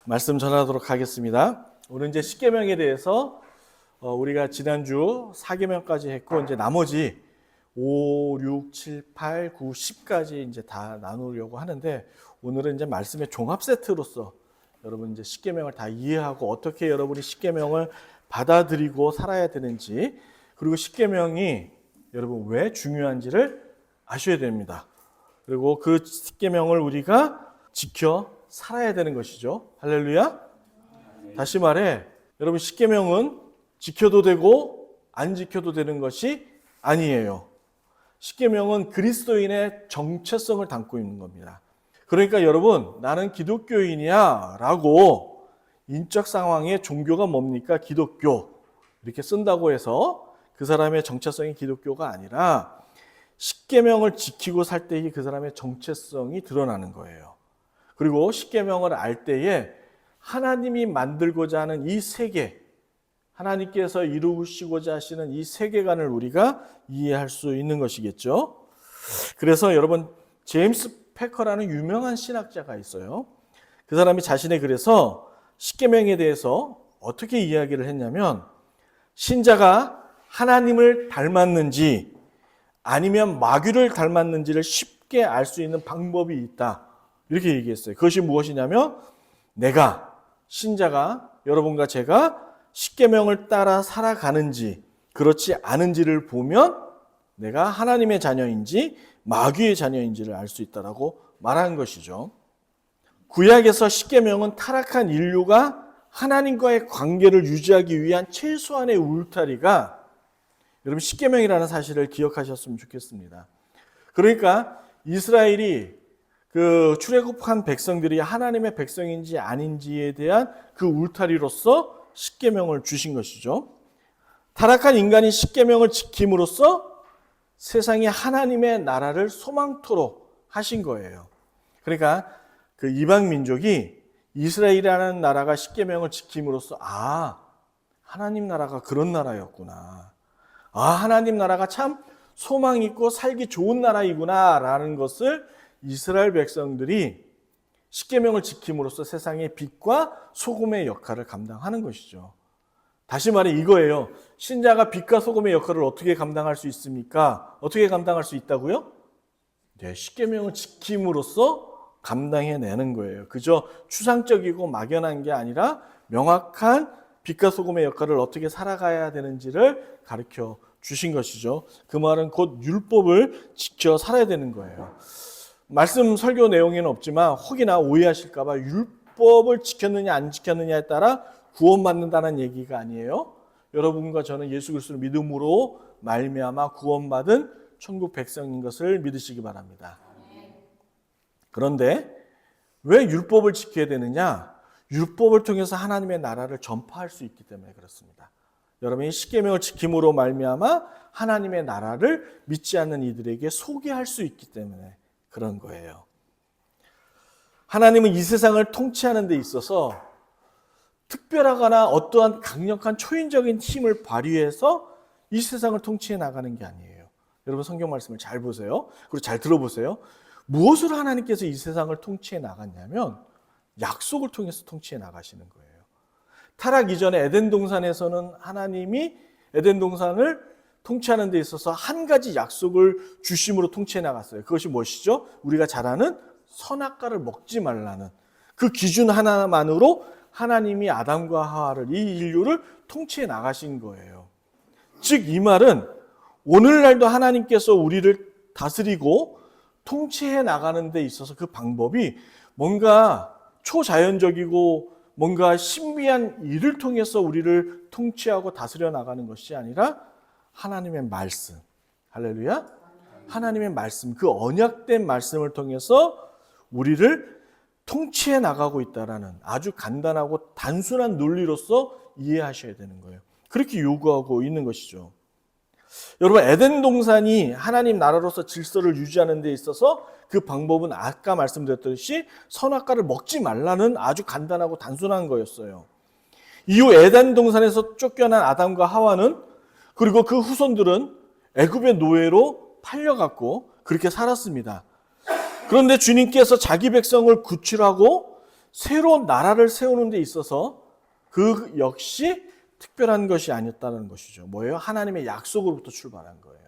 말씀 전하도록 하겠습니다. 오늘 이제 십계명에 대해서 우리가 지난주 4계명까지 했고 이제 나머지 5, 6, 7, 8, 9, 10까지 이제 다 나누려고 하는데 오늘은 이제 말씀의 종합 세트로서 여러분 이제 십계명을 다 이해하고 어떻게 여러분이 십계명을 받아들이고 살아야 되는지 그리고 십계명이 여러분 왜 중요한지를 아셔야 됩니다. 그리고 그 십계명을 우리가 지켜 살아야 되는 것이죠. 할렐루야. 다시 말해 여러분 십계명은 지켜도 되고 안 지켜도 되는 것이 아니에요. 십계명은 그리스도인의 정체성을 담고 있는 겁니다. 그러니까 여러분 나는 기독교인이야 라고 인적 상황에 종교가 뭡니까? 기독교 이렇게 쓴다고 해서 그 사람의 정체성이 기독교가 아니라 십계명을 지키고 살 때에 그 사람의 정체성이 드러나는 거예요. 그리고 십계명을 알 때에 하나님이 만들고자 하는 이 세계, 하나님께서 이루시고자 하시는 이 세계관을 우리가 이해할 수 있는 것이겠죠. 그래서 여러분 제임스 패커라는 유명한 신학자가 있어요. 그 사람이 자신의 글에서 십계명에 대해서 어떻게 이야기를 했냐면 신자가 하나님을 닮았는지 아니면 마귀를 닮았는지를 쉽게 알 수 있는 방법이 있다. 이렇게 얘기했어요. 그것이 무엇이냐면 내가 신자가 여러분과 제가 십계명을 따라 살아가는지 그렇지 않은지를 보면 내가 하나님의 자녀인지 마귀의 자녀인지를 알 수 있다라고 말한 것이죠. 구약에서 십계명은 타락한 인류가 하나님과의 관계를 유지하기 위한 최소한의 울타리가 여러분 십계명이라는 사실을 기억하셨으면 좋겠습니다. 그러니까 이스라엘이 그 출애굽한 백성들이 하나님의 백성인지 아닌지에 대한 그 울타리로서 십계명을 주신 것이죠. 타락한 인간이 십계명을 지킴으로써 세상에 하나님의 나라를 소망토록 하신 거예요. 그러니까 그 이방 민족이 이스라엘이라는 나라가 십계명을 지킴으로써 하나님 나라가 그런 나라였구나. 하나님 나라가 참 소망 있고 살기 좋은 나라이구나 라는 것을 이스라엘 백성들이 십계명을 지킴으로써 세상의 빛과 소금의 역할을 감당하는 것이죠. 다시 말해 이거예요. 신자가 빛과 소금의 역할을 어떻게 감당할 수 있습니까? 어떻게 감당할 수 있다고요? 네, 십계명을 지킴으로써 감당해내는 거예요. 그저 추상적이고 막연한 게 아니라 명확한 빛과 소금의 역할을 어떻게 살아가야 되는지를 가르쳐 주신 것이죠. 그 말은 곧 율법을 지켜 살아야 되는 거예요. 말씀 설교 내용에는 없지만 혹이나 오해하실까 봐 율법을 지켰느냐 안 지켰느냐에 따라 구원받는다는 얘기가 아니에요. 여러분과 저는 예수 그리스도를 믿음으로 말미암아 구원받은 천국 백성인 것을 믿으시기 바랍니다. 그런데 왜 율법을 지켜야 되느냐? 율법을 통해서 하나님의 나라를 전파할 수 있기 때문에 그렇습니다. 여러분이 십계명을 지킴으로 말미암아 하나님의 나라를 믿지 않는 이들에게 소개할 수 있기 때문에 그런 거예요. 하나님은 이 세상을 통치하는 데 있어서 특별하거나 어떠한 강력한 초인적인 힘을 발휘해서 이 세상을 통치해 나가는 게 아니에요. 여러분 성경 말씀을 잘 보세요. 그리고 잘 들어보세요. 무엇으로 하나님께서 이 세상을 통치해 나갔냐면 약속을 통해서 통치해 나가시는 거예요. 타락 이전에 에덴 동산에서는 하나님이 에덴 동산을 통치하는 데 있어서 한 가지 약속을 주심으로 통치해 나갔어요. 그것이 무엇이죠? 우리가 잘 아는 선악과를 먹지 말라는 그 기준 하나만으로 하나님이 아담과 하와를 이 인류를 통치해 나가신 거예요. 즉 이 말은 오늘날도 하나님께서 우리를 다스리고 통치해 나가는 데 있어서 그 방법이 뭔가 초자연적이고 뭔가 신비한 일을 통해서 우리를 통치하고 다스려 나가는 것이 아니라 하나님의 말씀, 할렐루야, 하나님의 말씀, 그 언약된 말씀을 통해서 우리를 통치해 나가고 있다라는 아주 간단하고 단순한 논리로서 이해하셔야 되는 거예요. 그렇게 요구하고 있는 것이죠. 여러분 에덴 동산이 하나님 나라로서 질서를 유지하는 데 있어서 그 방법은 아까 말씀드렸듯이 선악과를 먹지 말라는 아주 간단하고 단순한 거였어요. 이후 에덴 동산에서 쫓겨난 아담과 하와는 그리고 그 후손들은 애굽의 노예로 팔려갔고 그렇게 살았습니다. 그런데 주님께서 자기 백성을 구출하고 새로운 나라를 세우는 데 있어서 그 역시 특별한 것이 아니었다는 것이죠. 뭐예요? 하나님의 약속으로부터 출발한 거예요.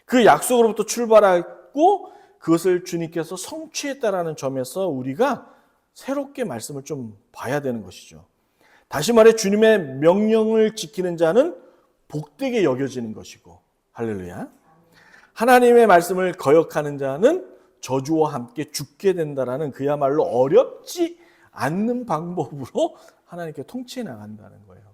그 약속으로부터 출발하고 그것을 주님께서 성취했다라는 점에서 우리가 새롭게 말씀을 좀 봐야 되는 것이죠. 다시 말해 주님의 명령을 지키는 자는 복되게 여겨지는 것이고, 할렐루야. 하나님의 말씀을 거역하는 자는 저주와 함께 죽게 된다라는 그야말로 어렵지 않는 방법으로 하나님께 통치해 나간다는 거예요.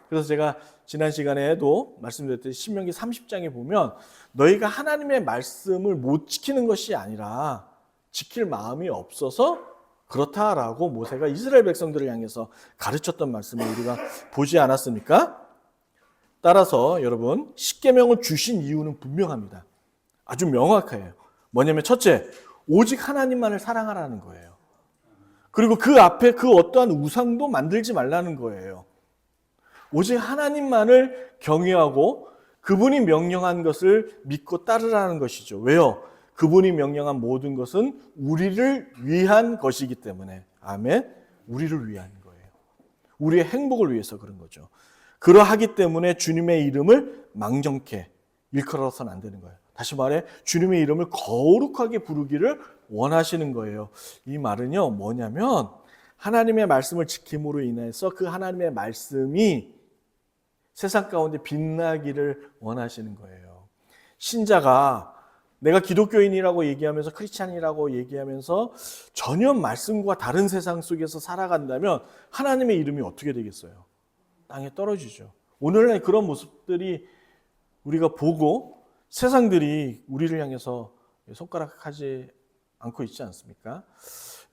그래서 제가 지난 시간에도 말씀드렸듯이 신명기 30장에 보면 너희가 하나님의 말씀을 못 지키는 것이 아니라 지킬 마음이 없어서 그렇다라고 모세가 이스라엘 백성들을 향해서 가르쳤던 말씀을 우리가 보지 않았습니까? 따라서 여러분 십계명을 주신 이유는 분명합니다. 아주 명확해요. 뭐냐면 첫째, 오직 하나님만을 사랑하라는 거예요. 그리고 그 앞에 그 어떠한 우상도 만들지 말라는 거예요. 오직 하나님만을 경외하고 그분이 명령한 것을 믿고 따르라는 것이죠. 왜요? 그분이 명령한 모든 것은 우리를 위한 것이기 때문에. 아멘. 우리를 위한 거예요. 우리의 행복을 위해서 그런 거죠. 그러하기 때문에 주님의 이름을 망정케 일컬어서는 안 되는 거예요. 다시 말해 주님의 이름을 거룩하게 부르기를 원하시는 거예요. 이 말은요 뭐냐면 하나님의 말씀을 지킴으로 인해서 그 하나님의 말씀이 세상 가운데 빛나기를 원하시는 거예요. 신자가 내가 기독교인이라고 얘기하면서 크리스찬이라고 얘기하면서 전혀 말씀과 다른 세상 속에서 살아간다면 하나님의 이름이 어떻게 되겠어요? 땅에 떨어지죠. 오늘날 그런 모습들이 우리가 보고 세상들이 우리를 향해서 손가락하지 않고 있지 않습니까?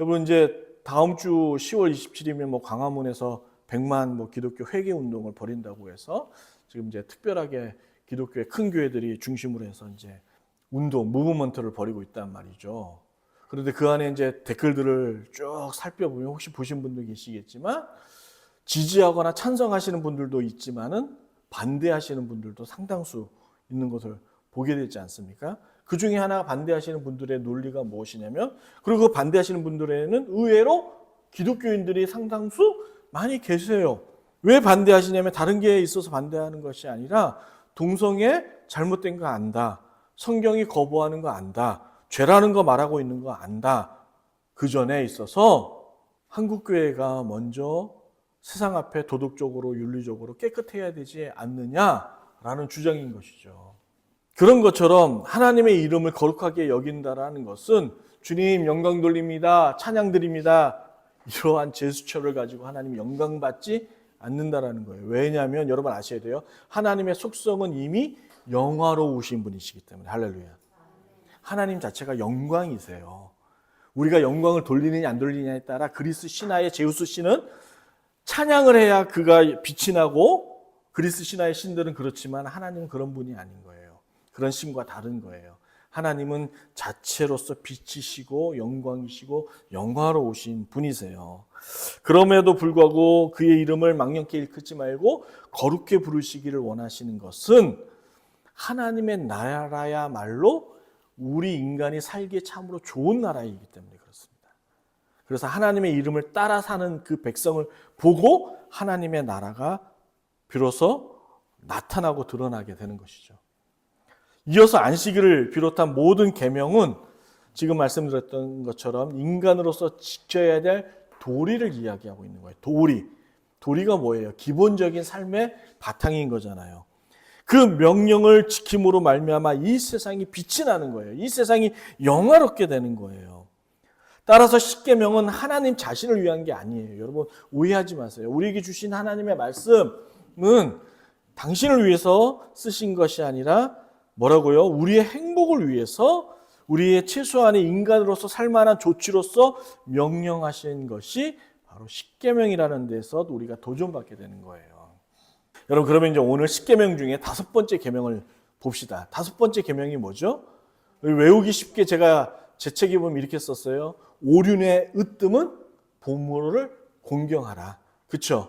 여러분 이제 다음 주 10월 27일이면 광화문에서 100만 기독교 회개 운동을 벌인다고 해서 지금 이제 특별하게 기독교의 큰 교회들이 중심으로 해서 이제 운동, 무브먼트를 벌이고 있단 말이죠. 그런데 그 안에 이제 댓글들을 쭉 살펴보면 혹시 보신 분들 계시겠지만 지지하거나 찬성하시는 분들도 있지만은 반대하시는 분들도 상당수 있는 것을 보게 되지 않습니까? 그 중에 하나가 반대하시는 분들의 논리가 무엇이냐면, 그리고 그 반대하시는 분들에는 의외로 기독교인들이 상당수 많이 계세요. 왜 반대하시냐면 다른 게 있어서 반대하는 것이 아니라 동성애 잘못된 거 안다. 성경이 거부하는 거 안다. 죄라는 거 말하고 있는 거 안다. 그 전에 있어서 한국교회가 먼저 세상 앞에 도덕적으로 윤리적으로 깨끗해야 되지 않느냐라는 주장인 것이죠. 그런 것처럼 하나님의 이름을 거룩하게 여긴다라는 것은 주님 영광 돌립니다. 찬양 드립니다. 이러한 제스처를 가지고 하나님 영광 받지 않는다라는 거예요. 왜냐하면 여러분 아셔야 돼요. 하나님의 속성은 이미 영화로우신 분이시기 때문에. 할렐루야. 하나님 자체가 영광이세요. 우리가 영광을 돌리느냐 안 돌리느냐에 따라 그리스 신화의 제우스 신은 찬양을 해야 그가 빛이 나고, 그리스 신화의 신들은 그렇지만 하나님은 그런 분이 아닌 거예요. 그런 신과 다른 거예요. 하나님은 자체로서 빛이시고 영광이시고 영화로우신 분이세요. 그럼에도 불구하고 그의 이름을 망령케 일컫지 말고 거룩히 부르시기를 원하시는 것은 하나님의 나라야말로 우리 인간이 살기에 참으로 좋은 나라이기 때문에 그렇습니다. 그래서 하나님의 이름을 따라 사는 그 백성을 보고 하나님의 나라가 비로소 나타나고 드러나게 되는 것이죠. 이어서 안식일을 비롯한 모든 계명은 지금 말씀드렸던 것처럼 인간으로서 지켜야 될 도리를 이야기하고 있는 거예요. 도리가 뭐예요? 기본적인 삶의 바탕인 거잖아요. 그 명령을 지킴으로 말미암아 이 세상이 빛이 나는 거예요. 이 세상이 영화롭게 되는 거예요. 따라서 십계명은 하나님 자신을 위한 게 아니에요. 여러분 오해하지 마세요. 우리에게 주신 하나님의 말씀은 당신을 위해서 쓰신 것이 아니라 뭐라고요? 우리의 행복을 위해서 우리의 최소한의 인간으로서 살만한 조치로서 명령하신 것이 바로 십계명이라는 데서 우리가 도전받게 되는 거예요. 여러분 그러면 이제 오늘 십계명 중에 5번째 계명을 봅시다. 5번째 계명이 뭐죠? 외우기 쉽게 제가 제 책에 보면 이렇게 썼어요. 오륜의 으뜸은 부모를 공경하라. 그렇죠?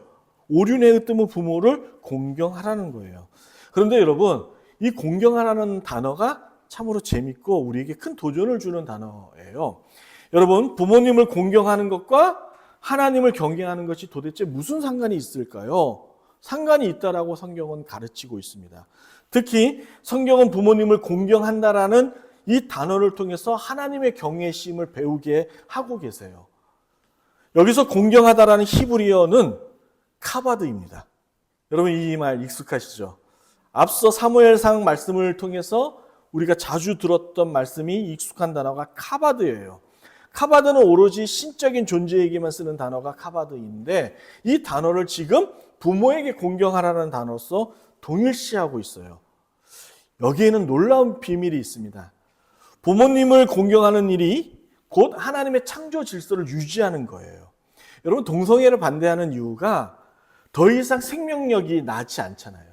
오륜의 으뜸은 부모를 공경하라는 거예요. 그런데 여러분 이 공경하라는 단어가 참으로 재밌고 우리에게 큰 도전을 주는 단어예요. 여러분 부모님을 공경하는 것과 하나님을 경외하는 것이 도대체 무슨 상관이 있을까요? 상관이 있다라고 성경은 가르치고 있습니다. 특히 성경은 부모님을 공경한다라는 이 단어를 통해서 하나님의 경외심을 배우게 하고 계세요. 여기서 공경하다라는 히브리어는 카바드입니다. 여러분 이 말 익숙하시죠? 앞서 사무엘상 말씀을 통해서 우리가 자주 들었던 말씀이 익숙한 단어가 카바드예요. 카바드는 오로지 신적인 존재에게만 쓰는 단어가 카바드인데 이 단어를 지금 부모에게 공경하라는 단어로서 동일시하고 있어요. 여기에는 놀라운 비밀이 있습니다. 부모님을 공경하는 일이 곧 하나님의 창조 질서를 유지하는 거예요. 여러분 동성애를 반대하는 이유가 더 이상 생명력이 낳지 않잖아요.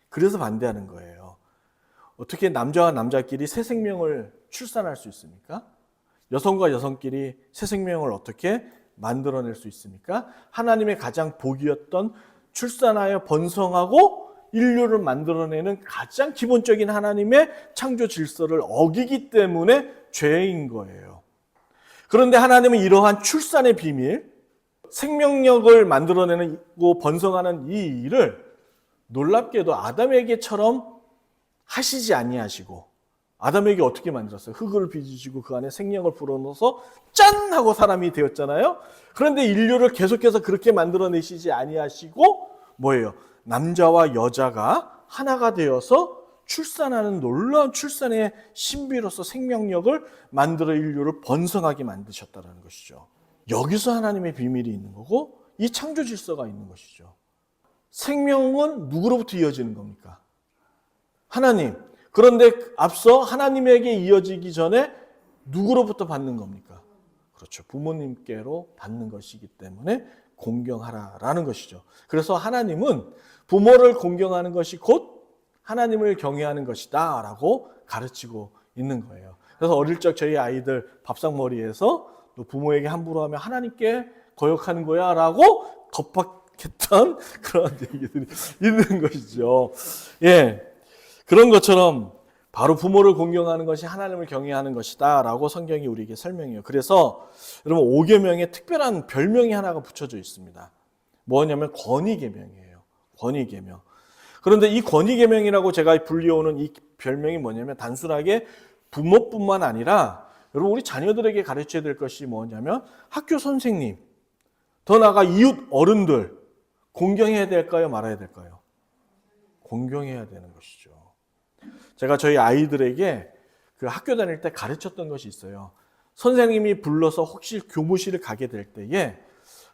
그래서 반대하는 거예요. 어떻게 남자와 남자끼리 새 생명을 출산할 수 있습니까? 여성과 여성끼리 새 생명을 어떻게 만들어낼 수 있습니까? 하나님의 가장 복이었던 출산하여 번성하고 인류를 만들어내는 가장 기본적인 하나님의 창조 질서를 어기기 때문에 죄인 거예요. 그런데 하나님은 이러한 출산의 비밀, 생명력을 만들어내고 번성하는 이 일을 놀랍게도 아담에게처럼 하시지 아니하시고 아담에게 어떻게 만들었어요? 흙을 빚으시고 그 안에 생명을 불어넣어서 짠! 하고 사람이 되었잖아요. 그런데 인류를 계속해서 그렇게 만들어내시지 아니하시고 뭐예요? 남자와 여자가 하나가 되어서 출산하는 놀라운 출산의 신비로서 생명력을 만들어 인류를 번성하게 만드셨다는 것이죠. 여기서 하나님의 비밀이 있는 거고 이 창조 질서가 있는 것이죠. 생명은 누구로부터 이어지는 겁니까? 하나님. 그런데 앞서 하나님에게 이어지기 전에 누구로부터 받는 겁니까? 그렇죠. 부모님께로 받는 것이기 때문에 공경하라라는 것이죠. 그래서 하나님은 부모를 공경하는 것이 곧 하나님을 경외하는 것이다 라고 가르치고 있는 거예요. 그래서 어릴 적 저희 아이들 밥상머리에서 또 부모에게 함부로 하면 하나님께 거역하는 거야 라고 겁박했던 그런 얘기들이 있는 것이죠. 예. 그런 것처럼 바로 부모를 공경하는 것이 하나님을 경외하는 것이다 라고 성경이 우리에게 설명해요. 그래서 여러분 5계명에 특별한 별명이 하나가 붙여져 있습니다. 뭐냐면 권위계명이에요. 권위계명. 그런데 이 권위계명이라고 제가 불리오는 이 별명이 뭐냐면 단순하게 부모뿐만 아니라 여러분 우리 자녀들에게 가르쳐야 될 것이 뭐냐면 학교 선생님, 더 나아가 이웃 어른들 공경해야 될까요? 말아야 될까요? 공경해야 되는 것이죠. 제가 저희 아이들에게 그 학교 다닐 때 가르쳤던 것이 있어요. 선생님이 불러서 혹시 교무실을 가게 될 때에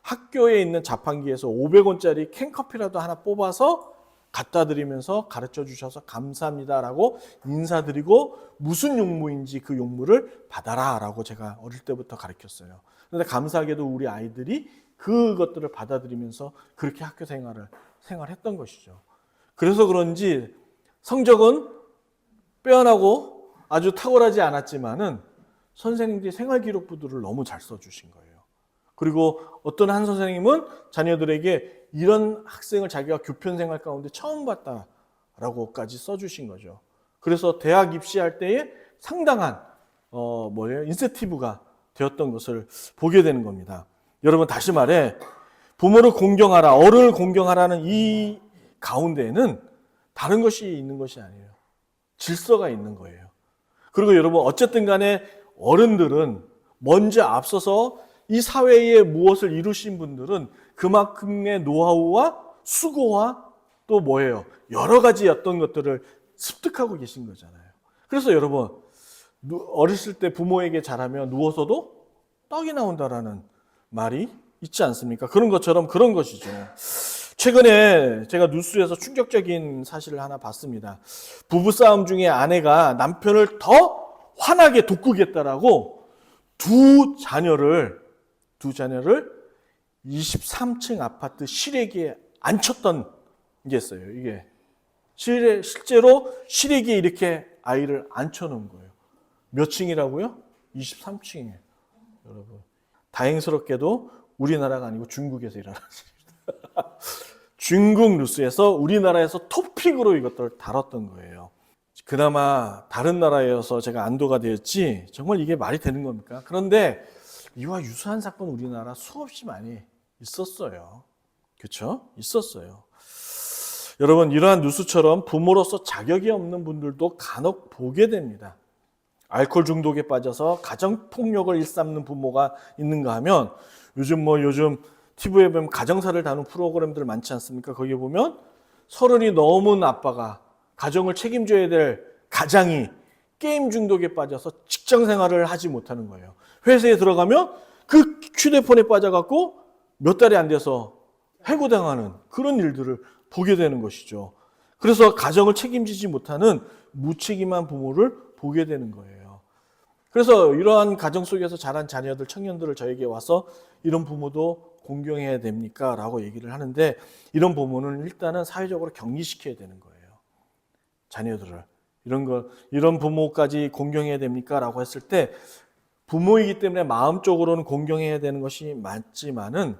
학교에 있는 자판기에서 500원짜리 캔커피라도 하나 뽑아서 갖다 드리면서 가르쳐 주셔서 감사합니다라고 인사드리고 무슨 용무인지 그 용무를 받아라라고 제가 어릴 때부터 가르쳤어요. 그런데 감사하게도 우리 아이들이 그것들을 받아들이면서 그렇게 학교 생활했던 것이죠. 그래서 그런지 성적은 빼어나고 아주 탁월하지 않았지만은 선생님들이 생활기록부들을 너무 잘 써주신 거예요. 그리고 어떤 한 선생님은 자녀들에게 이런 학생을 자기가 교편생활 가운데 처음 봤다라고까지 써주신 거죠. 그래서 대학 입시할 때에 상당한 인센티브가 되었던 것을 보게 되는 겁니다. 여러분 다시 말해 부모를 공경하라, 어른을 공경하라는 이 가운데에는 다른 것이 있는 것이 아니에요. 질서가 있는 거예요. 그리고 여러분 어쨌든 간에 어른들은 먼저 앞서서 이 사회에 무엇을 이루신 분들은 그만큼의 노하우와 수고와 또 뭐예요? 여러 가지 어떤 것들을 습득하고 계신 거잖아요. 그래서 여러분 어렸을 때 부모에게 잘하면 누워서도 떡이 나온다라는 말이 있지 않습니까? 그런 것처럼 그런 것이죠. 최근에 제가 뉴스에서 충격적인 사실을 하나 봤습니다. 부부싸움 중에 아내가 남편을 더 환하게 돋구겠다라고 두 자녀를 23층 아파트 실외기에 앉혔던 게 있어요. 이게 실제로 실외기에 이렇게 아이를 앉혀놓은 거예요. 몇 층이라고요? 23층이에요. 여러분 다행스럽게도 우리나라가 아니고 중국에서 일어났습니다. 중국 뉴스에서 우리나라에서 토픽으로 이것들을 다뤘던 거예요. 그나마 다른 나라여서 제가 안도가 되었지 정말 이게 말이 되는 겁니까? 그런데 이와 유사한 사건 우리나라 수없이 많이 있었어요. 그렇죠? 있었어요. 여러분, 이러한 뉴스처럼 부모로서 자격이 없는 분들도 간혹 보게 됩니다. 알코올 중독에 빠져서 가정폭력을 일삼는 부모가 있는가 하면 요즘 TV에 보면 가정사를 다루는 프로그램들 많지 않습니까? 거기에 보면 30이 넘은 아빠가 가정을 책임져야 될 가장이 게임 중독에 빠져서 직장 생활을 하지 못하는 거예요. 회사에 들어가면 그 휴대폰에 빠져갖고 몇 달이 안 돼서 해고당하는 그런 일들을 보게 되는 것이죠. 그래서 가정을 책임지지 못하는 무책임한 부모를 보게 되는 거예요. 그래서 이러한 가정 속에서 자란 자녀들, 청년들을 저에게 와서 이런 부모도 공경해야 됩니까? 라고 얘기를 하는데, 이런 부모는 일단은 사회적으로 격리시켜야 되는 거예요. 자녀들을. 이런 부모까지 공경해야 됩니까? 라고 했을 때, 부모이기 때문에 마음적으로는 공경해야 되는 것이 맞지만은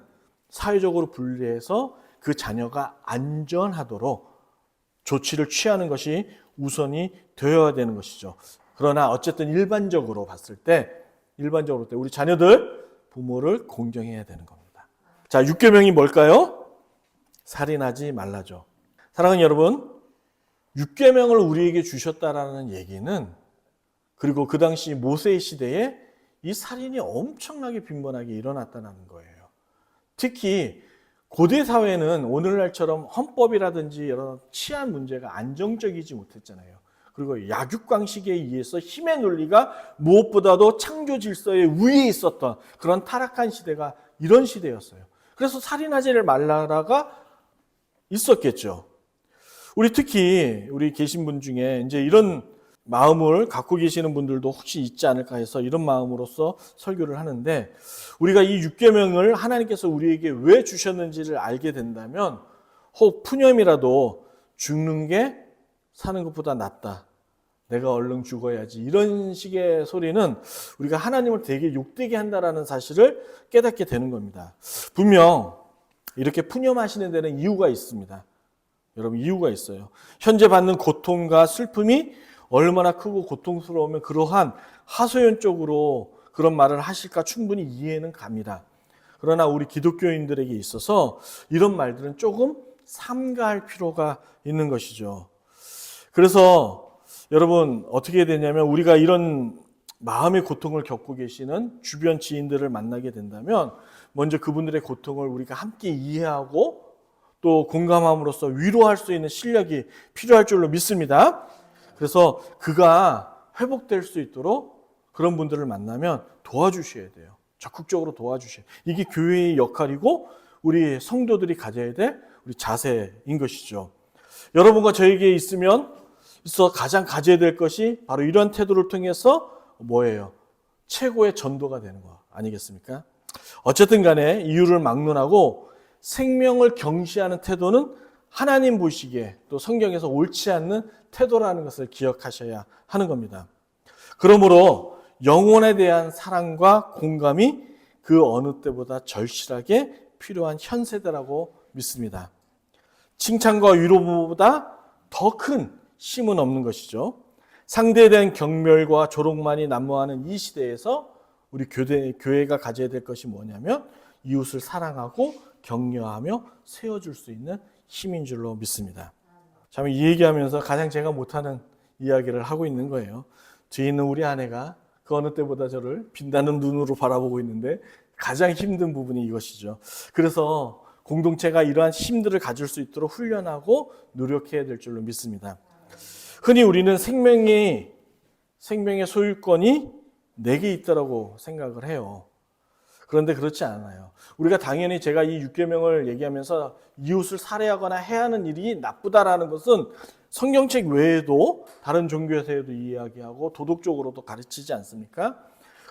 사회적으로 분리해서 그 자녀가 안전하도록 조치를 취하는 것이 우선이 되어야 되는 것이죠. 그러나 어쨌든 일반적으로 봤을 때 우리 자녀들 부모를 공경해야 되는 겁니다. 자, 6계명이 뭘까요? 살인하지 말라죠. 사랑하는 여러분, 6계명을 우리에게 주셨다라는 얘기는, 그리고 그 당시 모세의 시대에 이 살인이 엄청나게 빈번하게 일어났다는 거예요. 특히 고대 사회는 오늘날처럼 헌법이라든지 여러 치안 문제가 안정적이지 못했잖아요. 그리고 약육강식에 의해서 힘의 논리가 무엇보다도 창조 질서의 위에 있었던 그런 타락한 시대가 이런 시대였어요. 그래서 살인하지를 말라가 있었겠죠. 특히 우리 계신 분 중에 이제 이런 마음을 갖고 계시는 분들도 혹시 있지 않을까 해서 이런 마음으로서 설교를 하는데, 우리가 이 6계명을 하나님께서 우리에게 왜 주셨는지를 알게 된다면 혹 푸념이라도 죽는 게 사는 것보다 낫다, 내가 얼른 죽어야지, 이런 식의 소리는 우리가 하나님을 되게 욕되게 한다라는 사실을 깨닫게 되는 겁니다. 분명 이렇게 푸념하시는 데는 이유가 있습니다. 여러분, 이유가 있어요. 현재 받는 고통과 슬픔이 얼마나 크고 고통스러우면 그러한 하소연적으로 그런 말을 하실까 충분히 이해는 갑니다. 그러나 우리 기독교인들에게 있어서 이런 말들은 조금 삼가할 필요가 있는 것이죠. 그래서 여러분, 어떻게 되냐면 우리가 이런 마음의 고통을 겪고 계시는 주변 지인들을 만나게 된다면 먼저 그분들의 고통을 우리가 함께 이해하고 또 공감함으로써 위로할 수 있는 실력이 필요할 줄로 믿습니다. 그래서 그가 회복될 수 있도록 그런 분들을 만나면 도와주셔야 돼요. 적극적으로 도와주셔야 돼요. 이게 교회의 역할이고 우리 성도들이 가져야 될 우리 자세인 것이죠. 여러분과 저에게 있어 가장 가져야 될 것이 바로 이런 태도를 통해서 뭐예요? 최고의 전도가 되는 거 아니겠습니까? 어쨌든 간에 이유를 막론하고 생명을 경시하는 태도는 하나님 보시기에 또 성경에서 옳지 않는 태도라는 것을 기억하셔야 하는 겁니다. 그러므로 영혼에 대한 사랑과 공감이 그 어느 때보다 절실하게 필요한 현세대라고 믿습니다. 칭찬과 위로보다 더 큰 힘은 없는 것이죠. 상대에 대한 경멸과 조롱만이 난무하는 이 시대에서 우리 교회가 가져야 될 것이 뭐냐면 이웃을 사랑하고 격려하며 세워줄 수 있는 힘인 줄로 믿습니다. 참 이 얘기하면서 가장 제가 못하는 이야기를 하고 있는 거예요. 뒤에 있는 우리 아내가 그 어느 때보다 저를 빛나는 눈으로 바라보고 있는데 가장 힘든 부분이 이것이죠. 그래서 공동체가 이러한 힘들을 가질 수 있도록 훈련하고 노력해야 될 줄로 믿습니다. 흔히 우리는 생명의 소유권이 내게 있다고 생각을 해요. 그런데 그렇지 않아요. 우리가 당연히 제가 이 6계명을 얘기하면서 이웃을 살해하거나 해하는 일이 나쁘다라는 것은 성경책 외에도 다른 종교에서도 이야기하고 도덕적으로도 가르치지 않습니까?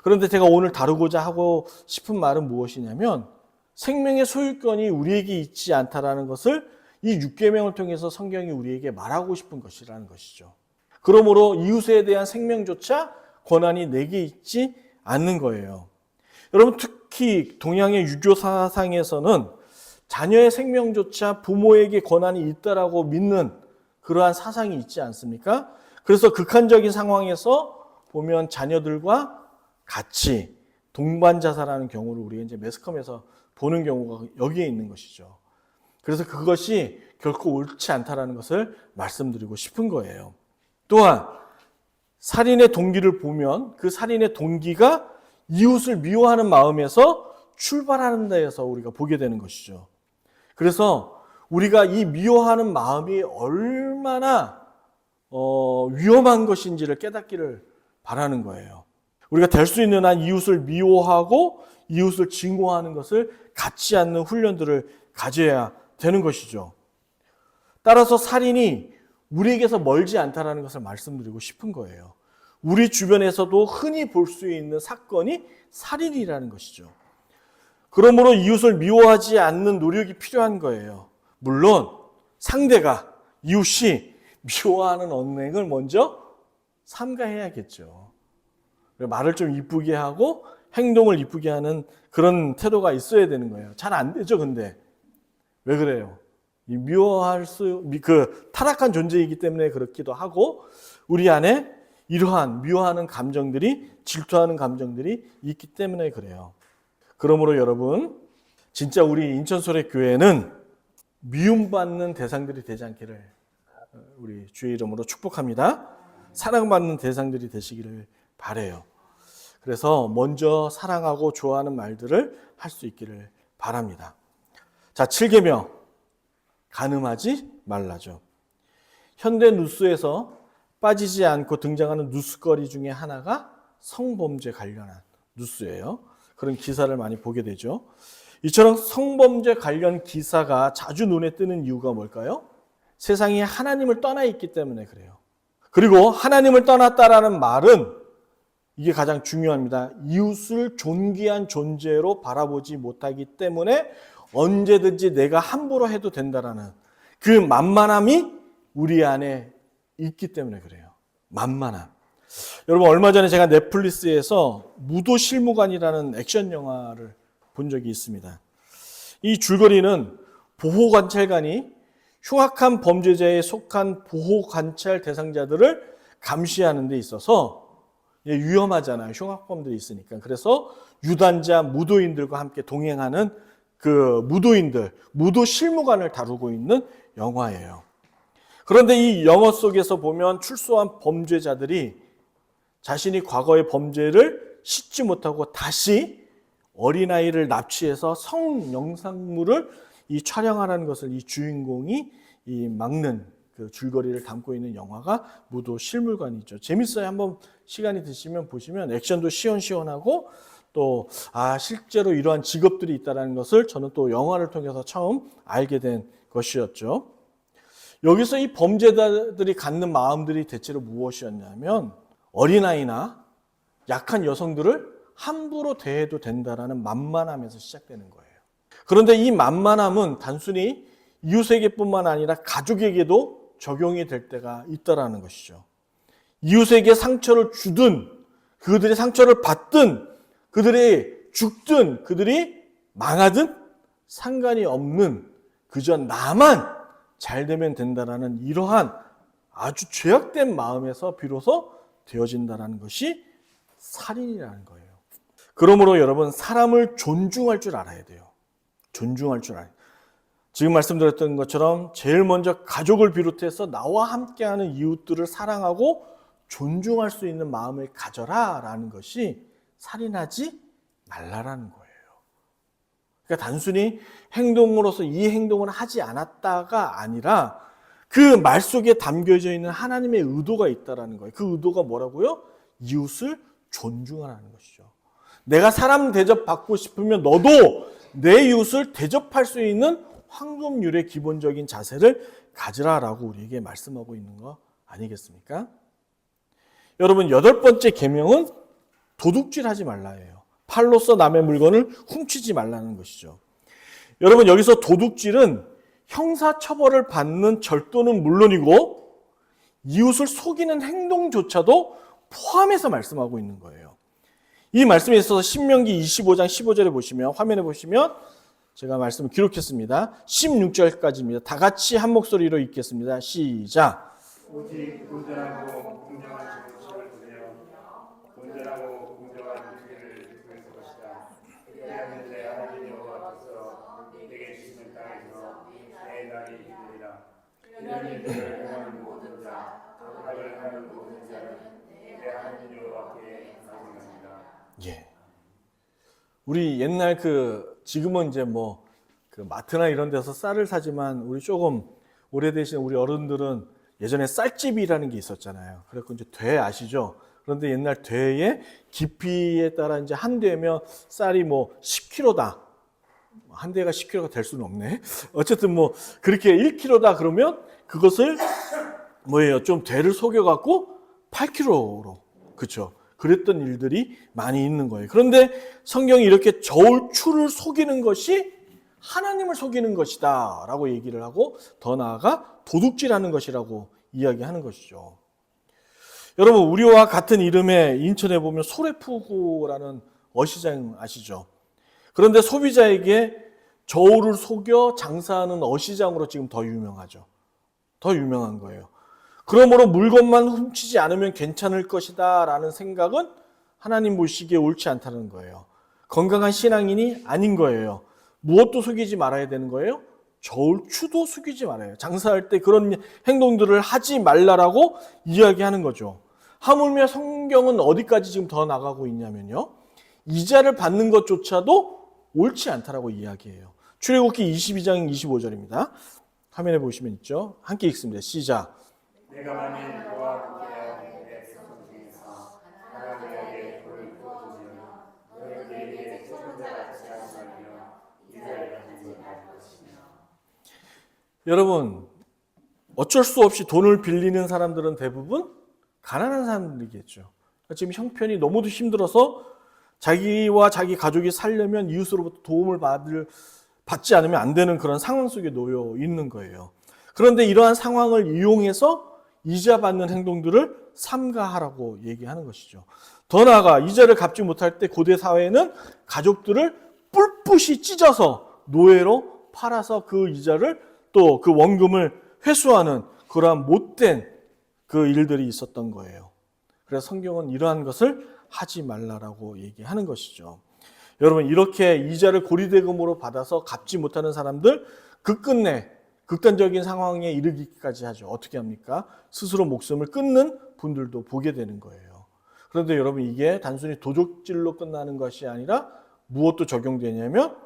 그런데 제가 오늘 다루고자 하고 싶은 말은 무엇이냐면 생명의 소유권이 우리에게 있지 않다라는 것을 이 6계명을 통해서 성경이 우리에게 말하고 싶은 것이라는 것이죠. 그러므로 이웃에 대한 생명조차 권한이 내게 있지 않는 거예요. 여러분, 특히 동양의 유교 사상에서는 자녀의 생명조차 부모에게 권한이 있다라고 믿는 그러한 사상이 있지 않습니까? 그래서 극한적인 상황에서 보면 자녀들과 같이 동반자살하는 경우를 우리가 이제 매스컴에서 보는 경우가 여기에 있는 것이죠. 그래서 그것이 결코 옳지 않다라는 것을 말씀드리고 싶은 거예요. 또한 살인의 동기를 보면 그 살인의 동기가 이웃을 미워하는 마음에서 출발하는 데에서 우리가 보게 되는 것이죠. 그래서 우리가 이 미워하는 마음이 얼마나 위험한 것인지를 깨닫기를 바라는 거예요. 우리가 될 수 있는 한 이웃을 미워하고 이웃을 증오하는 것을 갖지 않는 훈련들을 가져야 되는 것이죠. 따라서 살인이 우리에게서 멀지 않다라는 것을 말씀드리고 싶은 거예요. 우리 주변에서도 흔히 볼 수 있는 사건이 살인이라는 것이죠. 그러므로 이웃을 미워하지 않는 노력이 필요한 거예요. 물론 상대가 이웃이 미워하는 언행을 먼저 삼가해야겠죠. 말을 좀 이쁘게 하고 행동을 이쁘게 하는 그런 태도가 있어야 되는 거예요. 잘 안 되죠, 근데. 왜 그래요? 타락한 존재이기 때문에 그렇기도 하고, 우리 안에 이러한 미워하는 감정들이, 질투하는 감정들이 있기 때문에 그래요. 그러므로 여러분, 진짜 우리 인천소래교회는 미움받는 대상들이 되지 않기를 우리 주의 이름으로 축복합니다. 사랑받는 대상들이 되시기를 바라요. 그래서 먼저 사랑하고 좋아하는 말들을 할 수 있기를 바랍니다. 자, 7계명. 간음하지 말라죠. 현대 뉴스에서 빠지지 않고 등장하는 뉴스거리 중에 하나가 성범죄 관련한 뉴스예요. 그런 기사를 많이 보게 되죠. 이처럼 성범죄 관련 기사가 자주 눈에 뜨는 이유가 뭘까요? 세상이 하나님을 떠나 있기 때문에 그래요. 그리고 하나님을 떠났다라는 말은 이게 가장 중요합니다. 이웃을 존귀한 존재로 바라보지 못하기 때문에 언제든지 내가 함부로 해도 된다라는 그 만만함이 우리 안에 있기 때문에 그래요. 만만함. 여러분, 얼마 전에 제가 넷플릭스에서 무도실무관이라는 액션 영화를 본 적이 있습니다. 이 줄거리는 보호관찰관이 흉악한 범죄자에 속한 보호관찰 대상자들을 감시하는 데 있어서 위험하잖아요. 흉악범들이 있으니까. 그래서 유단자, 무도인들과 함께 동행하는 그 무도인들, 무도실무관을 다루고 있는 영화예요. 그런데 이 영화 속에서 보면 출소한 범죄자들이 자신이 과거의 범죄를 씻지 못하고 다시 어린아이를 납치해서 성영상물을 촬영하라는 것을 이 주인공이 막는 그 줄거리를 담고 있는 영화가 무도실무관이죠. 재밌어요. 한번 시간이 되시면 보시면 액션도 시원시원하고 또 실제로 이러한 직업들이 있다는 것을 저는 또 영화를 통해서 처음 알게 된 것이었죠. 여기서 이 범죄자들이 갖는 마음들이 대체로 무엇이었냐면 어린아이나 약한 여성들을 함부로 대해도 된다라는 만만함에서 시작되는 거예요. 그런데 이 만만함은 단순히 이웃에게뿐만 아니라 가족에게도 적용이 될 때가 있다라는 것이죠. 이웃에게 상처를 주든 그들의 상처를 받든 그들이 죽든 그들이 망하든 상관이 없는 그저 나만 잘 되면 된다라는 이러한 아주 죄악된 마음에서 비로소 되어진다라는 것이 살인이라는 거예요. 그러므로 여러분, 사람을 존중할 줄 알아야 돼요. 존중할 줄 알아야 돼요. 지금 말씀드렸던 것처럼 제일 먼저 가족을 비롯해서 나와 함께하는 이웃들을 사랑하고 존중할 수 있는 마음을 가져라 라는 것이 살인하지 말라라는 거예요. 그러니까 단순히 행동으로서 이 행동을 하지 않았다가 아니라 그 말 속에 담겨져 있는 하나님의 의도가 있다라는 거예요. 그 의도가 뭐라고요? 이웃을 존중하라는 것이죠. 내가 사람 대접받고 싶으면 너도 내 이웃을 대접할 수 있는 황금률의 기본적인 자세를 가지라라고 우리에게 말씀하고 있는 거 아니겠습니까? 여러분, 8번째 계명은 도둑질하지 말라예요. 팔로써 남의 물건을 훔치지 말라는 것이죠. 여러분, 여기서 도둑질은 형사처벌을 받는 절도는 물론이고 이웃을 속이는 행동조차도 포함해서 말씀하고 있는 거예요. 이 말씀에 있어서 신명기 25장 15절에 보시면, 화면에 보시면 제가 말씀을 기록했습니다. 16절까지입니다. 다 같이 한 목소리로 읽겠습니다. 시작. 오직 온전하고 공정한 정치를 보며 온전하고 공정한 일을 통해서 땅에서 내 날이 이르리라. 이런 일들을 행하는 모든 자, 악을 하는 모든 자는 내 하나님 여호와께 가증하니라. 예. 우리 옛날 지금은 이제 마트나 이런 데서 쌀을 사지만 우리 조금 오래되신 우리 어른들은 예전에 쌀집이라는 게 있었잖아요. 그래서 이제 돼 아시죠? 그런데 옛날 되의 깊이에 따라 이제 한 되면 쌀이 10kg다. 한 대가 10kg가 될 수는 없네. 어쨌든 그렇게 1kg다 그러면 그것을 좀 되를 속여갖고 8kg로. 그렇죠. 그랬던 일들이 많이 있는 거예요. 그런데 성경이 이렇게 저울추를 속이는 것이 하나님을 속이는 것이다 라고 얘기를 하고 더 나아가 도둑질하는 것이라고 이야기하는 것이죠. 여러분, 우리와 같은 이름의 인천에 보면 소래포구라는 어시장 아시죠? 그런데 소비자에게 저울을 속여 장사하는 어시장으로 지금 더 유명하죠. 더 유명한 거예요. 그러므로 물건만 훔치지 않으면 괜찮을 것이다 라는 생각은 하나님 보시기에 옳지 않다는 거예요. 건강한 신앙인이 아닌 거예요. 무엇도 속이지 말아야 되는 거예요? 저울추도 속이지 말아요. 장사할 때 그런 행동들을 하지 말라라고 이야기하는 거죠. 하물며 성경은 어디까지 지금 더 나가고 있냐면요. 이자를 받는 것조차도 옳지 않다라고 이야기해요. 출애굽기 22장 25절입니다. 화면에 보시면 있죠. 함께 읽습니다. 시작. 내가 만일 너와 함께하여 내 백성 중에서 하나님에게 돌을 부어주면 너는 내게 생존자같이 하시며 이자를 받지 말 것이며. 여러분, 어쩔 수 없이 돈을 빌리는 사람들은 대부분 가난한 사람들이겠죠. 지금 형편이 너무도 힘들어서 자기와 자기 가족이 살려면 이웃으로부터 도움을 받지 않으면 안 되는 그런 상황 속에 놓여 있는 거예요. 그런데 이러한 상황을 이용해서 이자 받는 행동들을 삼가하라고 얘기하는 것이죠. 더 나아가 이자를 갚지 못할 때 고대 사회는 가족들을 뿔뿔이 찢어서 노예로 팔아서 그 이자를 또 그 원금을 회수하는 그러한 못된 그 일들이 있었던 거예요. 그래서 성경은 이러한 것을 하지 말라라고 얘기하는 것이죠. 여러분, 이렇게 이자를 고리대금으로 받아서 갚지 못하는 사람들 끝끝내 극단적인 상황에 이르기까지 하죠. 어떻게 합니까? 스스로 목숨을 끊는 분들도 보게 되는 거예요. 그런데 여러분, 이게 단순히 도적질로 끝나는 것이 아니라 무엇도 적용되냐면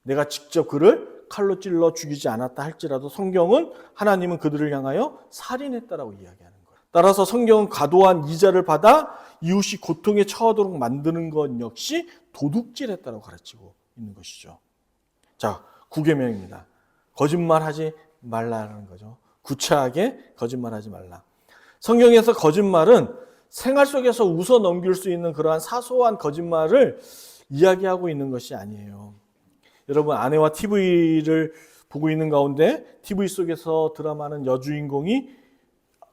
내가 직접 그를 칼로 찔러 죽이지 않았다 할지라도 성경은 하나님은 그들을 향하여 살인했다라고 이야기하는 거예요. 따라서 성경은 과도한 이자를 받아 이웃이 고통에 처하도록 만드는 것 역시 도둑질했다라고 가르치고 있는 것이죠. 자, 9계명입니다. 거짓말하지 말라는 거죠. 구차하게 거짓말하지 말라. 성경에서 거짓말은 생활 속에서 웃어 넘길 수 있는 그러한 사소한 거짓말을 이야기하고 있는 것이 아니에요. 여러분, 아내와 TV를 보고 있는 가운데 TV 속에서 드라마는 여주인공이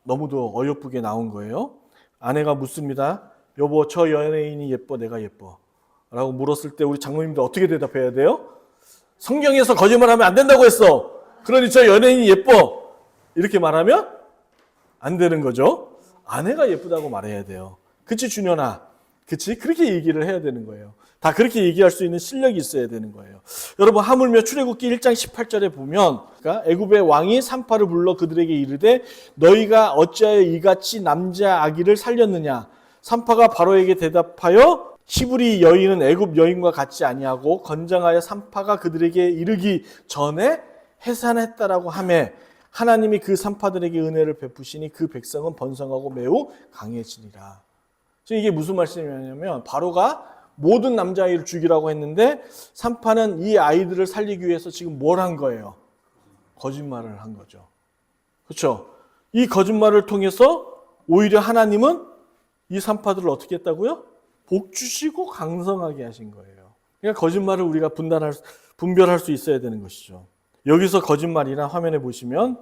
너무도 어여쁘게 나온 거예요. 아내가 묻습니다. 여보, 저 연예인이 예뻐, 내가 예뻐? 라고 물었을 때 우리 장모님도 어떻게 대답해야 돼요? 성경에서 거짓말하면 안 된다고 했어. 그러니 저 연예인이 예뻐. 이렇게 말하면 안 되는 거죠. 아내가 예쁘다고 말해야 돼요. 그치, 준현아? 그치? 그렇게 얘기를 해야 되는 거예요. 다 그렇게 얘기할 수 있는 실력이 있어야 되는 거예요. 여러분, 하물며 출애굽기 1장 18절에 보면 애굽의 왕이 산파를 불러 그들에게 이르되 너희가 어찌하여 이같이 남자 아기를 살렸느냐? 산파가 바로에게 대답하여 히브리 여인은 애굽 여인과 같지 아니하고 건장하여 산파가 그들에게 이르기 전에 해산했다라고 하매 하나님이 그 산파들에게 은혜를 베푸시니 그 백성은 번성하고 매우 강해지니라. 지금 이게 무슨 말씀이냐면 바로가 모든 남자아이를 죽이라고 했는데 산파는 이 아이들을 살리기 위해서 지금 뭘 한 거예요? 거짓말을 한 거죠. 그렇죠? 이 거짓말을 통해서 오히려 하나님은 이 산파들을 어떻게 했다고요? 복 주시고 강성하게 하신 거예요. 그러니까 거짓말을 우리가 분별할 수 있어야 되는 것이죠. 여기서 거짓말이란 화면에 보시면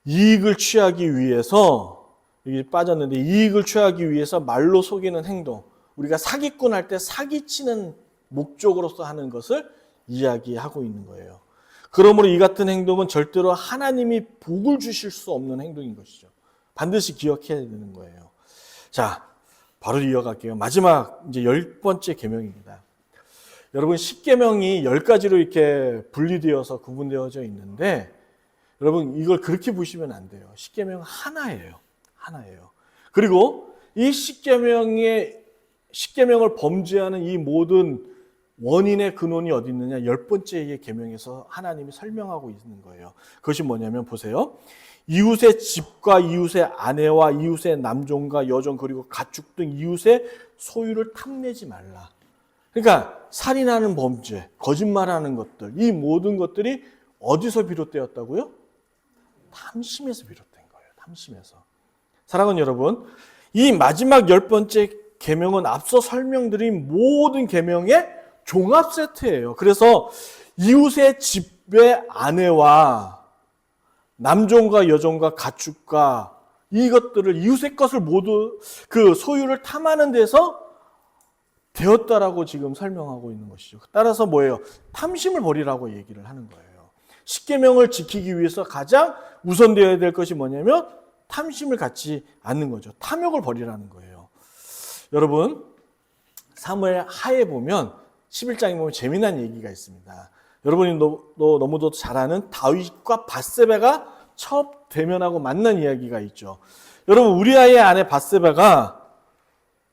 이익을 취하기 위해서 여기 빠졌는데 이익을 취하기 위해서 말로 속이는 행동, 우리가 사기꾼 할 때 사기치는 목적으로서 하는 것을 이야기하고 있는 거예요. 그러므로 이 같은 행동은 절대로 하나님이 복을 주실 수 없는 행동인 것이죠. 반드시 기억해야 되는 거예요. 자, 바로 이어갈게요. 마지막 이제 10번째 계명입니다. 여러분 십계명이 10가지로 이렇게 분리되어서 구분되어져 있는데 여러분 이걸 그렇게 보시면 안 돼요. 십계명 하나예요. 하나예요. 그리고 이 십계명을 범죄하는 이 모든 원인의 근원이 어디 있느냐? 10번째의 계명에서 하나님이 설명하고 있는 거예요. 그것이 뭐냐면 보세요. 이웃의 집과 이웃의 아내와 이웃의 남종과 여종 그리고 가축 등 이웃의 소유를 탐내지 말라. 그러니까 살인하는 범죄, 거짓말하는 것들, 이 모든 것들이 어디서 비롯되었다고요? 탐심에서 비롯된 거예요. 탐심에서. 사랑하는 여러분, 이 마지막 10번째 계명은 앞서 설명드린 모든 계명의 종합 세트예요. 그래서 이웃의 집의 아내와 남종과 여종과 가축과 이것들을 이웃의 것을 모두 그 소유를 탐하는 데서 되었다라고 지금 설명하고 있는 것이죠. 따라서 뭐예요? 탐심을 버리라고 얘기를 하는 거예요. 십계명을 지키기 위해서 가장 우선되어야 될 것이 뭐냐면 탐심을 갖지 않는 거죠. 탐욕을 버리라는 거예요. 여러분, 사무엘 하에 보면 11장에 보면 재미난 얘기가 있습니다. 여러분이 너무도 잘 아는 다윗과 밧세바가 첫 대면하고 만난 이야기가 있죠. 여러분, 우리아의 아내 밧세바가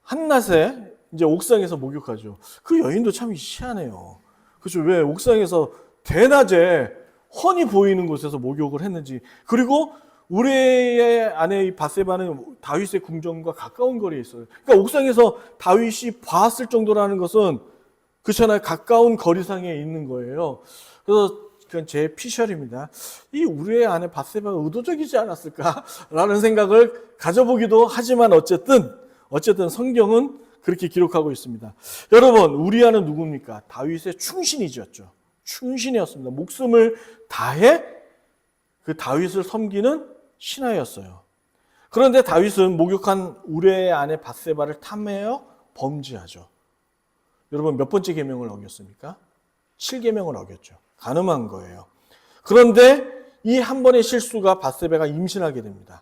한낮에 이제 옥상에서 목욕하죠. 그 여인도 참 희한해요. 그렇죠? 왜 옥상에서 대낮에 훤히 보이는 곳에서 목욕을 했는지. 그리고 우리의 아내 밧세바는 다윗의 궁전과 가까운 거리에 있어요. 그러니까 옥상에서 다윗이 봤을 정도라는 것은 그렇잖아요. 가까운 거리상에 있는 거예요. 그래서 그건 제 피셜입니다. 이 우리의 아내 밧세바가 의도적이지 않았을까라는 생각을 가져보기도 하지만 어쨌든 성경은 그렇게 기록하고 있습니다. 여러분, 우리아는 누굽니까? 다윗의 충신이었죠. 충신이었습니다. 목숨을 다해 그 다윗을 섬기는 신하였어요. 그런데 다윗은 목욕한 우리의 아내 밧세바를 탐해여 범죄하죠. 여러분 몇 번째 계명을 어겼습니까? 7계명을 어겼죠. 간음한 거예요. 그런데 이 한 번의 실수가 밧세바가 임신하게 됩니다.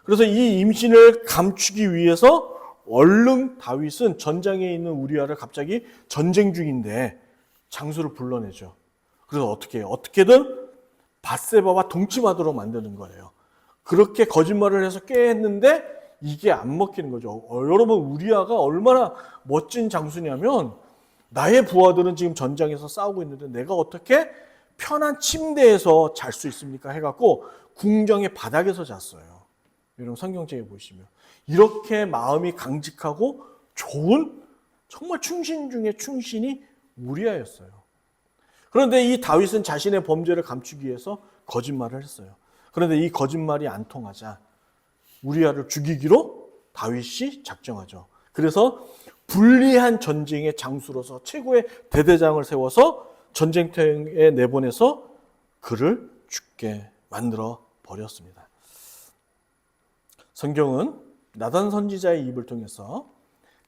그래서 이 임신을 감추기 위해서 얼른 다윗은 전장에 있는 우리아를 갑자기 전쟁 중인데 장수를 불러내죠. 그래서 어떻게 해요? 어떻게든 밧세바와 동침하도록 만드는 거예요. 그렇게 거짓말을 해서 꾀했는데 이게 안 먹히는 거죠. 여러분 우리아가 얼마나 멋진 장수냐면 나의 부하들은 지금 전장에서 싸우고 있는데 내가 어떻게 편한 침대에서 잘 수 있습니까? 해갖고 궁정의 바닥에서 잤어요. 여러분 성경책에 보시면 이렇게 마음이 강직하고 좋은 정말 충신 중에 충신이 우리아였어요. 그런데 이 다윗은 자신의 범죄를 감추기 위해서 거짓말을 했어요. 그런데 이 거짓말이 안 통하자 우리아를 죽이기로 다윗이 작정하죠. 그래서 불리한 전쟁의 장수로서 최고의 대대장을 세워서 전쟁터에 내보내서 그를 죽게 만들어 버렸습니다. 성경은 나단 선지자의 입을 통해서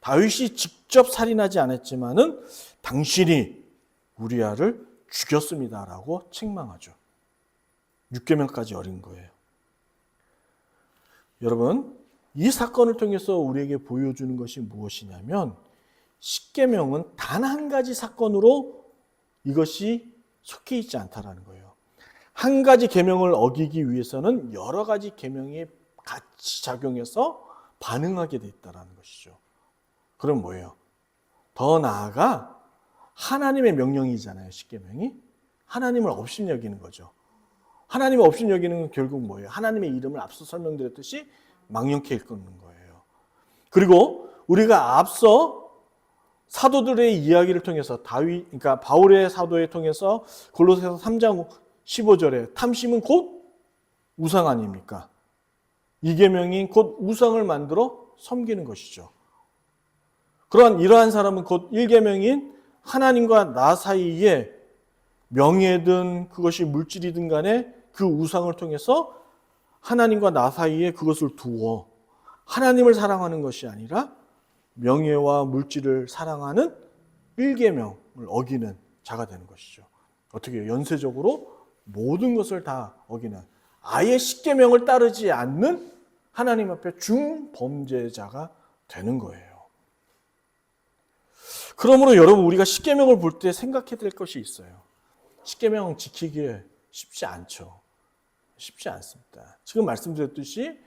다윗이 직접 살인하지 않았지만은 당신이 우리아를 죽였습니다라고 책망하죠. 6계명까지 어린 거예요. 여러분, 이 사건을 통해서 우리에게 보여주는 것이 무엇이냐면 10계명은 단 한 가지 사건으로 이것이 속해 있지 않다라는 거예요. 한 가지 계명을 어기기 위해서는 여러 가지 계명이 같이 작용해서 반응하게 돼 있다라는 것이죠. 그럼 뭐예요? 더 나아가 하나님의 명령이잖아요. 10계명이. 하나님을 업신여기는 거죠. 하나님을 업신여기는 건 결국 뭐예요? 하나님의 이름을 앞서 설명드렸듯이 망령케 일컫는 거예요. 그리고 우리가 앞서 사도들의 이야기를 통해서 그러니까 바울의 사도에 통해서 골로새서 3장 15절에 탐심은 곧 우상 아닙니까? 2계명인 곧 우상을 만들어 섬기는 것이죠. 이러한 사람은 곧 1계명인 하나님과 나 사이에 명예든 그것이 물질이든 간에 그 우상을 통해서 하나님과 나 사이에 그것을 두어 하나님을 사랑하는 것이 아니라 명예와 물질을 사랑하는 1계명을 어기는 자가 되는 것이죠. 어떻게 해요? 연쇄적으로 모든 것을 다 어기는 아예 10계명을 따르지 않는 하나님 앞에 중범죄자가 되는 거예요. 그러므로 여러분 우리가 십계명을 볼 때 생각해야 될 것이 있어요. 십계명 지키기 쉽지 않죠. 쉽지 않습니다. 지금 말씀드렸듯이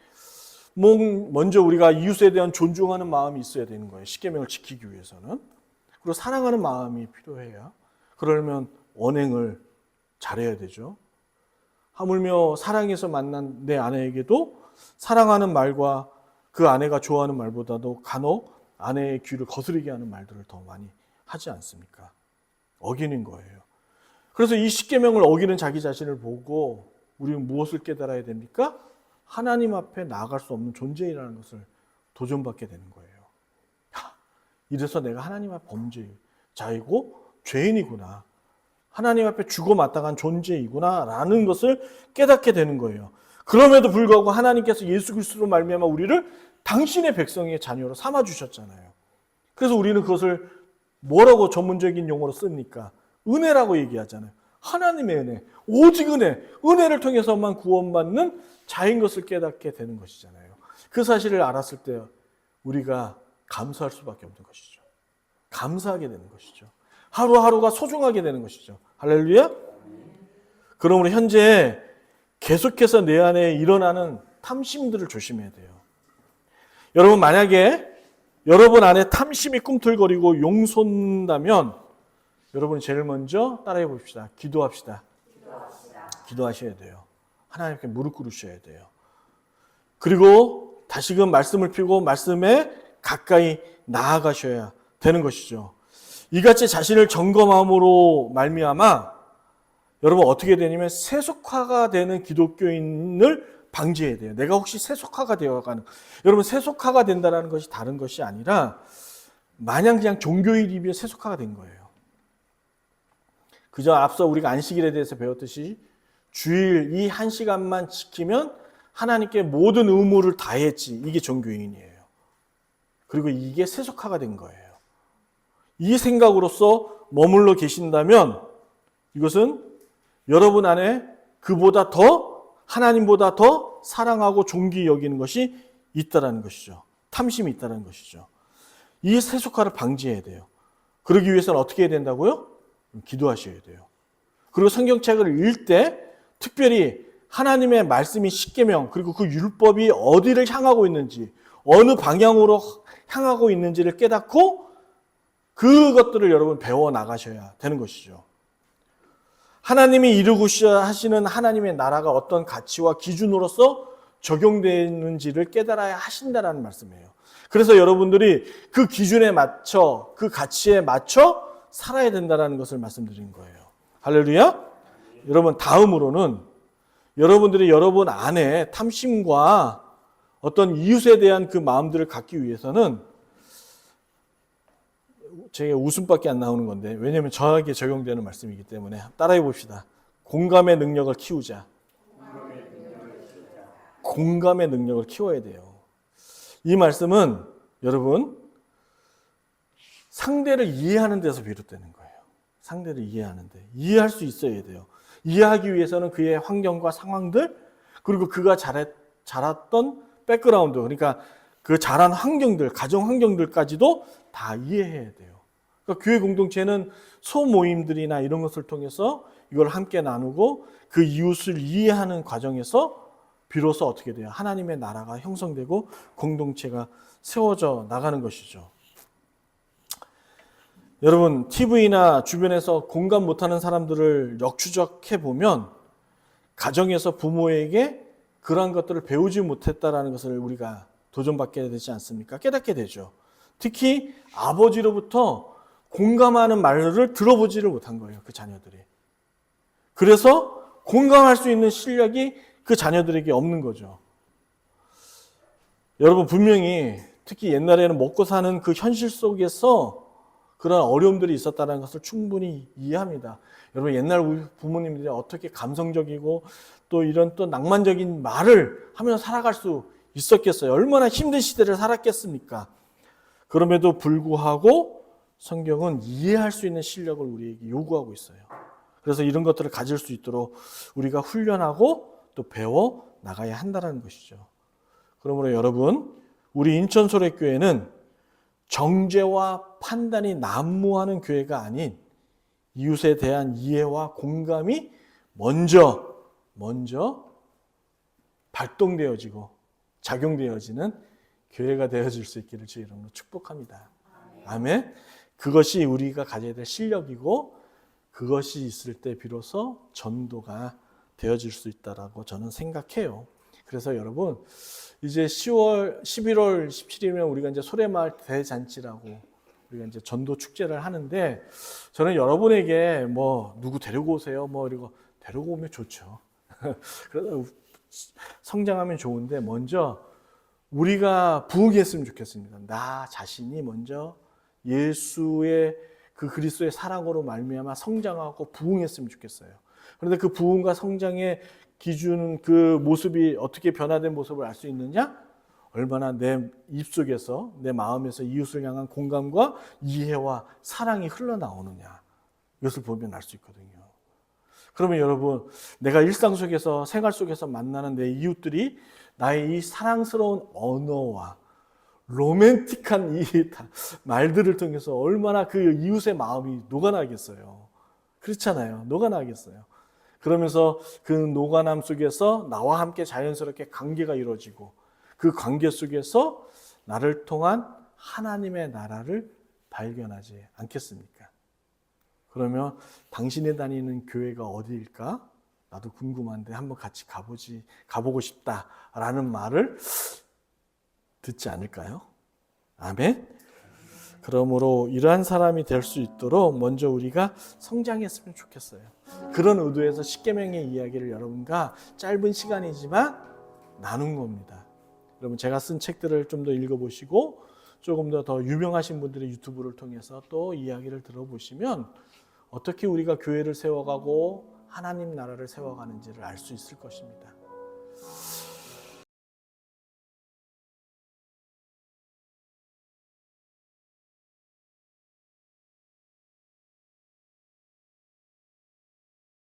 먼저 우리가 이웃에 대한 존중하는 마음이 있어야 되는 거예요. 십계명을 지키기 위해서는. 그리고 사랑하는 마음이 필요해요. 그러려면 언행을 잘해야 되죠. 하물며 사랑해서 만난 내 아내에게도 사랑하는 말과 그 아내가 좋아하는 말보다도 간혹 아내의 귀를 거스르게 하는 말들을 더 많이 하지 않습니까? 어기는 거예요. 그래서 이 십계명을 어기는 자기 자신을 보고 우리는 무엇을 깨달아야 됩니까? 하나님 앞에 나아갈 수 없는 존재이라는 것을 도전받게 되는 거예요. 이래서 내가 하나님 앞 범죄자이고 죄인이구나. 하나님 앞에 죽어 마땅한 존재이구나 라는 것을 깨닫게 되는 거예요. 그럼에도 불구하고 하나님께서 예수 그리스도로 말미암아 우리를 당신의 백성의 자녀로 삼아 주셨잖아요. 그래서 우리는 그것을 뭐라고 전문적인 용어로 씁니까? 은혜라고 얘기하잖아요. 하나님의 은혜, 오직 은혜, 은혜를 통해서만 구원받는 자인 것을 깨닫게 되는 것이잖아요. 그 사실을 알았을 때 우리가 감사할 수밖에 없는 것이죠. 감사하게 되는 것이죠. 하루하루가 소중하게 되는 것이죠. 할렐루야? 그러므로 현재 계속해서 내 안에 일어나는 탐심들을 조심해야 돼요. 여러분 만약에 여러분 안에 탐심이 꿈틀거리고 용솟는다면 여러분 제일 먼저 따라해 봅시다. 기도합시다. 기도하셔야 돼요. 하나님께 무릎 꿇으셔야 돼요. 그리고 다시금 말씀을 피고 말씀에 가까이 나아가셔야 되는 것이죠. 이같이 자신을 점검함으로 말미암아 여러분 어떻게 되냐면 세속화가 되는 기독교인을 방지해야 돼요. 내가 혹시 세속화가 되어가는, 여러분 세속화가 된다는 것이 다른 것이 아니라 마냥 그냥 종교일 입에 세속화가 된 거예요. 그저 앞서 우리가 안식일에 대해서 배웠듯이 주일 이 한 시간만 지키면 하나님께 모든 의무를 다했지. 이게 종교인이에요. 그리고 이게 세속화가 된 거예요. 이 생각으로서 머물러 계신다면 이것은 여러분 안에 그보다 더 하나님보다 더 사랑하고 존귀 여기는 것이 있다라는 것이죠. 탐심이 있다는 것이죠. 이 세속화를 방지해야 돼요. 그러기 위해서는 어떻게 해야 된다고요? 기도하셔야 돼요. 그리고 성경책을 읽을 때 특별히 하나님의 말씀이 십계명 그리고 그 율법이 어디를 향하고 있는지 어느 방향으로 향하고 있는지를 깨닫고 그것들을 여러분 배워 나가셔야 되는 것이죠. 하나님이 이루고자 하시는 하나님의 나라가 어떤 가치와 기준으로서 적용되는지를 깨달아야 하신다는 말씀이에요. 그래서 여러분들이 그 기준에 맞춰 그 가치에 맞춰 살아야 된다는 것을 말씀드린 거예요. 할렐루야. 여러분 다음으로는 여러분들이 여러분 안에 탐심과 어떤 이웃에 대한 그 마음들을 갖기 위해서는 제가 웃음밖에 안 나오는 건데 왜냐하면 저에게 적용되는 말씀이기 때문에 따라해 봅시다. 공감의 능력을 키우자. 공감의 능력을 키워야 돼요. 이 말씀은 여러분 상대를 이해하는 데서 비롯되는 거예요. 상대를 이해하는데 이해할 수 있어야 돼요. 이해하기 위해서는 그의 환경과 상황들 그리고 그가 자랐던 백그라운드 그러니까 그 자란 환경들 가정 환경들까지도 다 이해해야 돼요. 그러니까 교회 공동체는 소모임들이나 이런 것을 통해서 이걸 함께 나누고 그 이웃을 이해하는 과정에서 비로소 어떻게 돼요? 하나님의 나라가 형성되고 공동체가 세워져 나가는 것이죠. 여러분 TV나 주변에서 공감 못하는 사람들을 역추적해 보면 가정에서 부모에게 그러한 것들을 배우지 못했다라는 것을 우리가 도전받게 되지 않습니까? 깨닫게 되죠. 특히 아버지로부터 공감하는 말을 들어보지를 못한 거예요. 그 자녀들이. 그래서 공감할 수 있는 실력이 그 자녀들에게 없는 거죠. 여러분 분명히 특히 옛날에는 먹고 사는 그 현실 속에서 그런 어려움들이 있었다는 것을 충분히 이해합니다. 여러분 옛날 우리 부모님들이 어떻게 감성적이고 또 이런 또 낭만적인 말을 하면서 살아갈 수 있었겠어요. 얼마나 힘든 시대를 살았겠습니까? 그럼에도 불구하고 성경은 이해할 수 있는 실력을 우리에게 요구하고 있어요. 그래서 이런 것들을 가질 수 있도록 우리가 훈련하고 또 배워 나가야 한다는 것이죠. 그러므로 여러분 우리 인천소래교회는 정죄와 판단이 난무하는 교회가 아닌 이웃에 대한 이해와 공감이 먼저 발동되어지고 작용되어지는 교회가 되어질 수 있기를 주의 이름으로 축복합니다. 아멘. 그것이 우리가 가져야 될 실력이고 그것이 있을 때 비로소 전도가 되어질 수 있다라고 저는 생각해요. 그래서 여러분 이제 11월 17일이면 우리가 이제 소래마을 대잔치라고 우리가 이제 전도 축제를 하는데 저는 여러분에게 뭐 누구 데리고 오세요 뭐 이러고 데리고 오면 좋죠. 그래서 성장하면 좋은데 먼저 우리가 부응했으면 좋겠습니다. 나 자신이 먼저 예수의 그 그리스도의 사랑으로 말미암아 성장하고 부응했으면 좋겠어요. 그런데 그 부응과 성장의 기준 그 모습이 어떻게 변화된 모습을 알 수 있느냐? 얼마나 내 입속에서 내 마음에서 이웃을 향한 공감과 이해와 사랑이 흘러나오느냐. 이것을 보면 알 수 있거든요. 그러면 여러분 내가 일상 속에서 생활 속에서 만나는 내 이웃들이 나의 이 사랑스러운 언어와 로맨틱한 이 말들을 통해서 얼마나 그 이웃의 마음이 녹아나겠어요. 그렇잖아요. 녹아나겠어요. 그러면서 그 녹아남 속에서 나와 함께 자연스럽게 관계가 이루어지고 그 관계 속에서 나를 통한 하나님의 나라를 발견하지 않겠습니까? 그러면 당신이 다니는 교회가 어디일까? 나도 궁금한데 한번 같이 가보고 싶다라는 말을 듣지 않을까요? 아멘. 그러므로 이러한 사람이 될 수 있도록 먼저 우리가 성장했으면 좋겠어요. 그런 의도에서 십계명의 이야기를 여러분과 짧은 시간이지만 나눈 겁니다. 여러분 제가 쓴 책들을 좀 더 읽어보시고 조금 더 유명하신 분들의 유튜브를 통해서 또 이야기를 들어보시면 어떻게 우리가 교회를 세워가고 하나님 나라를 세워가는지를 알 수 있을 것입니다.